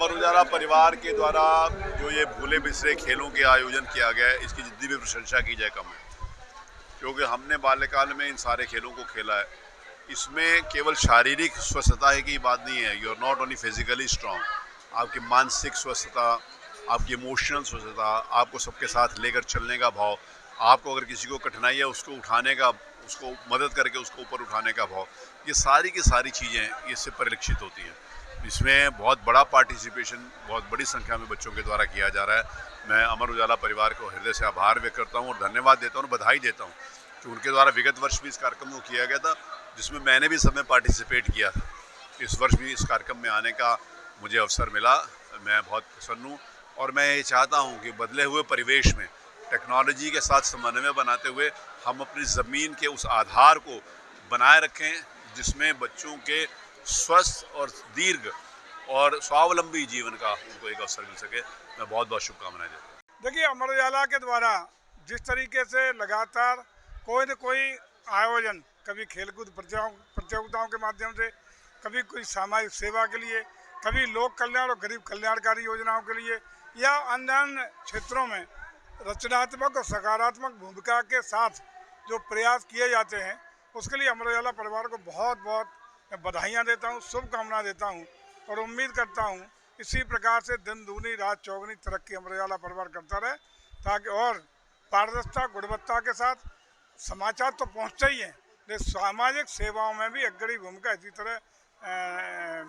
अमर उजाला परिवार के द्वारा जो ये भूले बिसरे खेलों के आयोजन किया गया है, इसकी जितनी भी प्रशंसा की जाए कम है, क्योंकि हमने बाल्यकाल में इन सारे खेलों को खेला है। इसमें केवल शारीरिक स्वस्थता की बात नहीं है, you are not only physically strong, आपकी मानसिक स्वस्थता, आपकी इमोशनल स्वस्थता, आपको सबके साथ लेकर चलने का भाव, आपको अगर किसी को कठिनाई है उसको उठाने का, उसको मदद करके उसको ऊपर उठाने का भाव, ये सारी की सारी चीज़ें इससे परिलक्षित होती हैं। इसमें बहुत बड़ा पार्टिसिपेशन बहुत बड़ी संख्या में बच्चों के द्वारा किया जा रहा है। मैं अमर उजाला परिवार को हृदय से आभार व्यक्त करता हूँ और धन्यवाद देता हूँ और बधाई देता हूँ कि उनके द्वारा विगत वर्ष भी इस कार्यक्रम को किया गया था, जिसमें मैंने भी सब में पार्टिसिपेट किया था। इस वर्ष भी इस कार्यक्रम में आने का मुझे अवसर मिला, मैं बहुत प्रसन्न हूँ और मैं ये चाहता हूँ कि बदले हुए परिवेश में टेक्नोलॉजी के साथ समन्वय बनाते हुए हम अपनी ज़मीन के उस आधार को बनाए रखें जिसमें बच्चों के स्वस्थ और दीर्घ और स्वावलंबी जीवन का उनको एक अवसर मिल सके। मैं बहुत बहुत शुभकामनाएं देता हूँ। देखिए, अमर उजाला के द्वारा जिस तरीके से लगातार कोई न कोई आयोजन, कभी खेलकूद प्रतियोगिताओं के माध्यम से, कभी कोई सामाजिक सेवा के लिए, कभी लोक कल्याण और गरीब कल्याणकारी योजनाओं के लिए या अन्य क्षेत्रों में रचनात्मक और सकारात्मक भूमिका के साथ जो प्रयास किए जाते हैं, उसके लिए अमर उजाला परिवार को बहुत बहुत बधाइयाँ देता हूँ, शुभकामनाएं देता हूँ और उम्मीद करता हूँ इसी प्रकार से दिन दूनी रात चौगुनी तरक्की अमर उजाला परिवार करता रहे, ताकि और पारदर्शिता गुणवत्ता के साथ समाचार तो पहुँचते ही हैं, लेकिन सामाजिक सेवाओं में भी अग्रणी भूमिका इसी तरह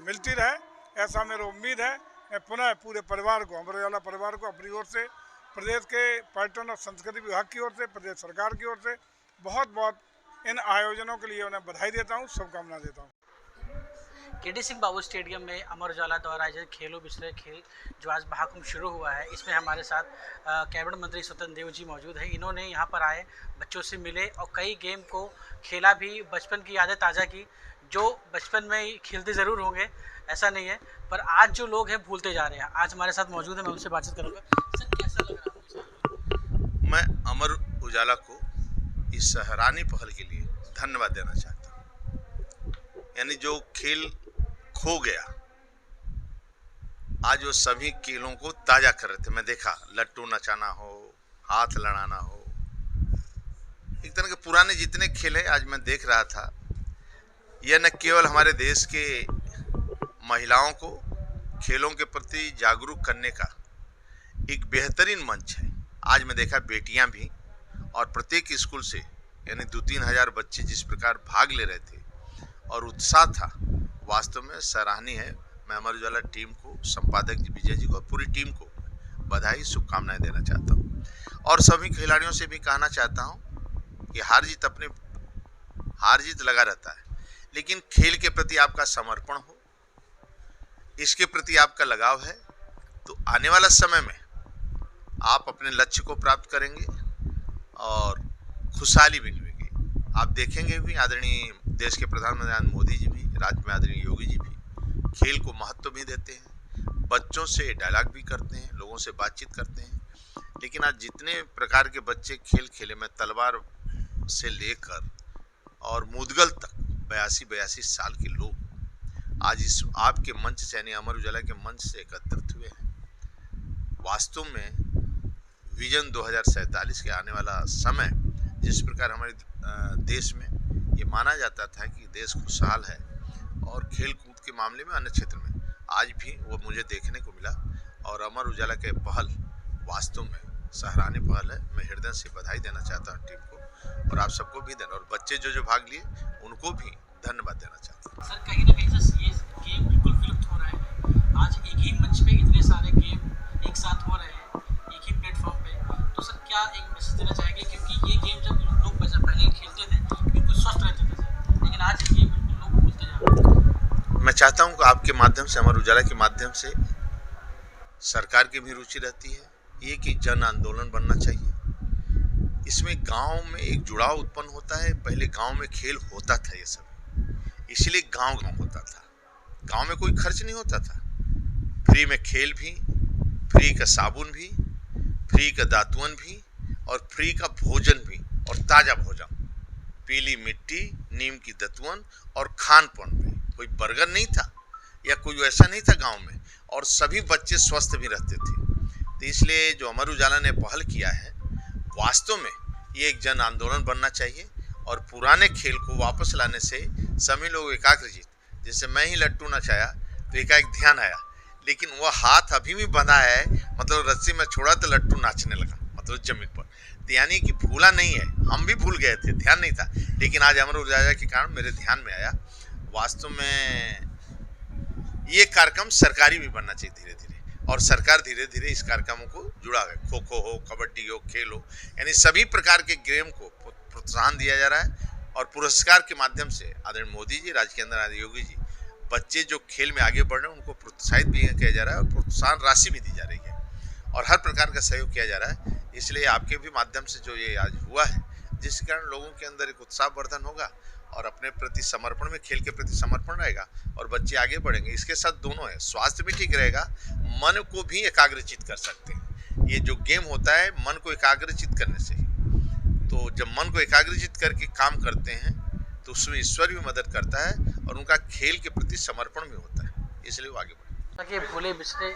मिलती रहे, ऐसा मेरी उम्मीद है। मैं पुनः पूरे परिवार को, अमर उजाला परिवार को अपनी ओर से, प्रदेश के पर्यटन और संस्कृति विभाग की ओर से, प्रदेश सरकार की ओर से बहुत बहुत इन आयोजनों के लिए उन्हें बधाई देता हूँ, शुभकामना देता हूँ। केडी सिंह बाबू स्टेडियम में अमर उजाला द्वारा आयोजित खेलों बिसरे खेल जो आज महाकुंभ शुरू हुआ है, इसमें हमारे साथ कैबिनेट मंत्री स्वतंत्र देव जी मौजूद हैं। इन्होंने यहाँ पर आए, बच्चों से मिले और कई गेम को खेला भी, बचपन की यादें ताज़ा की। जो बचपन में खेलते ज़रूर होंगे, ऐसा नहीं है, पर आज जो लोग हैं भूलते जा रहे हैं। आज हमारे साथ मौजूद है, मैं उनसे बातचीत करूँगा। सर, कैसा लग रहा है? मैं अमर उजाला को इस सराहनीय पहल के लिए धन्यवाद देना चाहता हूँ। यानी जो खेल खो गया, आज वो सभी खेलों को ताजा कर रहे थे। मैं देखा लट्टू नचाना हो, हाथ लड़ाना हो, एक तरह के पुराने जितने खेल हैं आज मैं देख रहा था। यह न केवल हमारे देश के महिलाओं को खेलों के प्रति जागरूक करने का एक बेहतरीन मंच है। आज मैं देखा बेटियां भी, और प्रत्येक स्कूल से यानी 2-3 हज़ार बच्चे जिस प्रकार भाग ले रहे थे और उत्साह था, वास्तव में सराहनीय है। मैं अमर उजाला टीम को, संपादक जी विजय जी को और पूरी टीम को बधाई, शुभकामनाएं देना चाहता हूं और सभी खिलाड़ियों से भी कहना चाहता हूं कि हार जीत लगा रहता है, लेकिन खेल के प्रति आपका समर्पण हो, इसके प्रति आपका लगाव है, तो आने वाला समय में आप अपने लक्ष्य को प्राप्त करेंगे और खुशहाली भी मिलेगी। आप देखेंगे भी, आदरणीय देश के प्रधानमंत्री मोदी जी भी, राज्य में आदरणीय योगी जी भी खेल को महत्व भी देते हैं, बच्चों से डायलॉग भी करते हैं, लोगों से बातचीत करते हैं। लेकिन आज जितने प्रकार के बच्चे खेल खेले में, तलवार से लेकर और मुदगल तक 82 साल के लोग आज इस आपके मंच से यानी अमर उजाला के मंच से एकत्रित हुए हैं। वास्तव में विजन 2047 के आने वाला समय, जिस प्रकार हमारे देश में ये माना जाता था कि देश खुशहाल है और खेल कूद के मामले में अन्य क्षेत्र में, आज भी वो मुझे देखने को मिला और अमर उजाला के पहल वास्तव में सराहनीय पहल है। मैं हृदय से बधाई देना चाहता हूँ टीम को और आप सबको भी देना, और बच्चे जो भाग लिए उनको भी धन्यवाद देना चाहता हूँ। सर, कहीं ना कहीं से ये गेम बिल्कुल विलुप्त हो रहा है। आज एक ही मंच पे इतने सारे गेम एक साथ हो रहे हैं, एक ही प्लेटफॉर्म पे, तो सर क्या एक मैसेज देना चाहेंगे? क्योंकि ये गेम जब लोग पहले खेलते थे बिल्कुल स्वस्थ रहते थे सर, लेकिन आज ये बिल्कुल लोग भूलते जा रहे हैं। मैं चाहता हूँ कि आपके माध्यम से, अमर उजाला के माध्यम से सरकार की भी रुचि रहती है, ये कि जन आंदोलन बनना चाहिए। इसमें गांव में एक जुड़ाव उत्पन्न होता है। पहले गांव में खेल होता था, ये सब इसलिए गांव होता था। गांव में कोई खर्च नहीं होता था, फ्री में खेल भी, फ्री का साबुन भी, फ्री का दातुन भी और फ्री का भोजन भी, और ताज़ा भोजन, पीली मिट्टी, नीम की दतवन और खान पान भी। कोई बर्गर नहीं था, या कोई ऐसा नहीं था गांव में, और सभी बच्चे स्वस्थ भी रहते थे। तो इसलिए जो अमर उजाला ने पहल किया है, वास्तव में ये एक जन आंदोलन बनना चाहिए और पुराने खेल को वापस लाने से सभी लोग एकाग्रचित, जैसे मैं ही लट्टू नचाया तो एकाएक ध्यान आया, लेकिन वह हाथ अभी भी बंधा है, मतलब रस्सी में छोड़ा तो लट्टू नाचने लगा, मतलब जमीन पर। तो यानी कि भूला नहीं है, हम भी भूल गए थे, ध्यान नहीं था, लेकिन आज अमर उजाला के कारण मेरे ध्यान में आया। वास्तव में ये कार्यक्रम सरकारी भी बनना चाहिए धीरे धीरे, और सरकार धीरे धीरे इस कार्यक्रमों को जुड़ा है। खो खो हो, कबड्डी हो, खेल हो, यानी सभी प्रकार के गेम को प्रोत्साहन दिया जा रहा है। और पुरस्कार के माध्यम से आदरणीय मोदी जी, राज्य के अंदर आदरणीय योगी जी, बच्चे जो खेल में आगे बढ़ रहे हैं उनको प्रोत्साहित भी किया जा रहा है और प्रोत्साहन राशि भी दी जा रही है और हर प्रकार का सहयोग किया जा रहा है। इसलिए आपके भी माध्यम से जो ये आज हुआ है, जिसके कारण लोगों के अंदर एक उत्साहवर्धन होगा और अपने प्रति समर्पण में, खेल के प्रति समर्पण रहेगा और बच्चे आगे बढ़ेंगे। इसके साथ दोनों है, स्वास्थ्य भी ठीक रहेगा, मन को भी एकाग्रचित कर सकते हैं। ये जो गेम होता है मन को एकाग्रचित करने से, तो जब मन को एकाग्रचित करके काम करते हैं तो उसमें ईश्वर भी मदद करता है और उनका खेल के प्रति समर्पण भी होता है, इसलिए वो आगे बढ़े। कि भूले बिसरे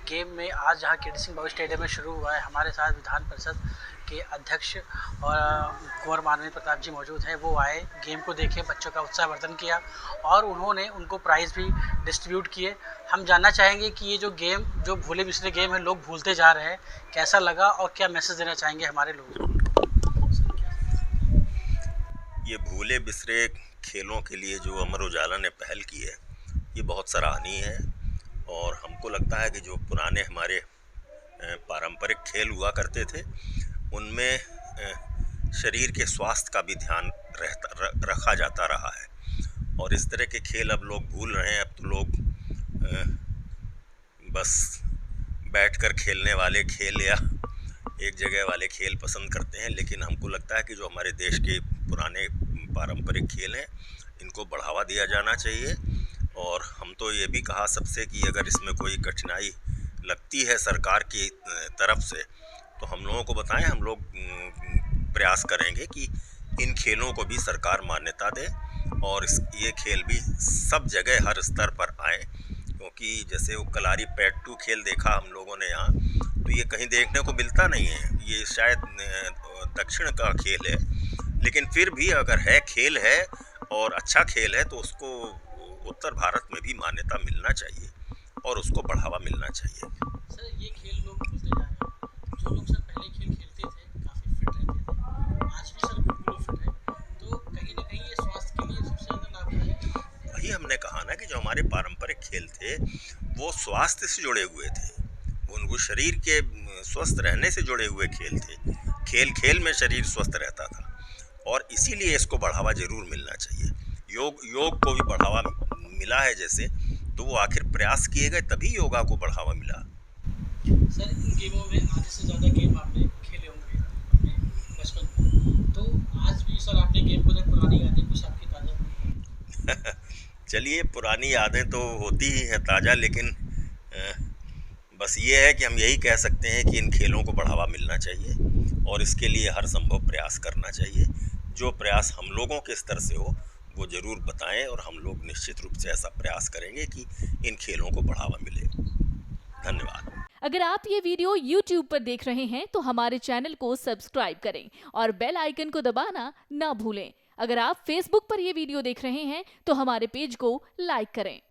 गेम में आज जहाँ केडी सिंह बाबू स्टेडियम में शुरू हुआ है, हमारे साथ विधान परिषद के अध्यक्ष और कुंवर माननीय प्रताप जी मौजूद हैं। वो आए, गेम को देखे, बच्चों का उत्साहवर्धन किया और उन्होंने उनको प्राइज़ भी डिस्ट्रीब्यूट किए। हम जानना चाहेंगे कि ये जो गेम, जो भूले बिसरे गेम है, लोग भूलते जा रहे हैं, कैसा लगा और क्या मैसेज देना चाहेंगे हमारे लोगों को? ये भूले बिसरे खेलों के लिए जो अमर उजाला ने पहल की है, ये बहुत सराहनीय है और हमको लगता है कि जो पुराने हमारे पारंपरिक खेल हुआ करते थे, उनमें शरीर के स्वास्थ्य का भी ध्यान रखा जाता रहा है और इस तरह के खेल अब लोग भूल रहे हैं। अब तो लोग बस बैठकर खेलने वाले खेल या एक जगह वाले खेल पसंद करते हैं, लेकिन हमको लगता है कि जो हमारे देश के पुराने पारंपरिक खेल हैं, इनको बढ़ावा दिया जाना चाहिए। और हम तो ये भी कहा सबसे कि अगर इसमें कोई कठिनाई लगती है सरकार की तरफ से तो हम लोगों को बताएं, हम लोग प्रयास करेंगे कि इन खेलों को भी सरकार मान्यता दे और ये खेल भी सब जगह हर स्तर पर आए, क्योंकि जैसे वो कलारी पैट्टू खेल देखा हम लोगों ने यहाँ, तो ये कहीं देखने को मिलता नहीं है। ये शायद दक्षिण का खेल है, लेकिन फिर भी अगर है, खेल है और अच्छा खेल है, तो उसको उत्तर भारत में भी मान्यता मिलना चाहिए और उसको बढ़ावा मिलना चाहिए। सर, ये खेल लोग भूलते जा रहे हैं। जो लोग सर पहले खेल खेलते थे, काफ़ी फिट रहते थे, आज भी सर बिल्कुल फिट है, तो कहीं ना कहीं ये स्वास्थ्य के लिए सबसे ज़्यादा लाभदायक है। वही हमने कहा ना कि जो हमारे पारंपरिक खेल थे वो स्वास्थ्य से जुड़े हुए थे, उनको शरीर के स्वस्थ रहने से जुड़े हुए खेल थे। खेल खेल में शरीर स्वस्थ रहता था और इसीलिए इसको बढ़ावा जरूर मिलना चाहिए। योग को भी बढ़ावा मिला है जैसे, तो वो आखिर प्रयास किए गए तभी योगा को बढ़ावा मिला। सर, इन गेमों में आधे से ज़्यादा गेम आपने खेले होंगे अपने बचपन में, तो आज भी सर आपने गेम को जब पुरानी यादें कुछ आपकी ताज़ा चलिए, पुरानी यादें तो होती ही हैं ताज़ा, लेकिन बस ये है कि हम यही कह सकते हैं कि इन खेलों को बढ़ावा मिलना चाहिए और इसके लिए हर संभव प्रयास करना चाहिए। जो प्रयास हम लोगों के स्तर से हो वो ज़रूर बताएं और हम लोग निश्चित रूप से ऐसा प्रयास करेंगे कि इन खेलों को बढ़ावा मिले। धन्यवाद। अगर आप ये वीडियो YouTube पर देख रहे हैं तो हमारे चैनल को सब्सक्राइब करें और बेल आइकन को दबाना ना भूलें। अगर आप Facebook पर ये वीडियो देख रहे हैं तो हमारे पेज को लाइक करें।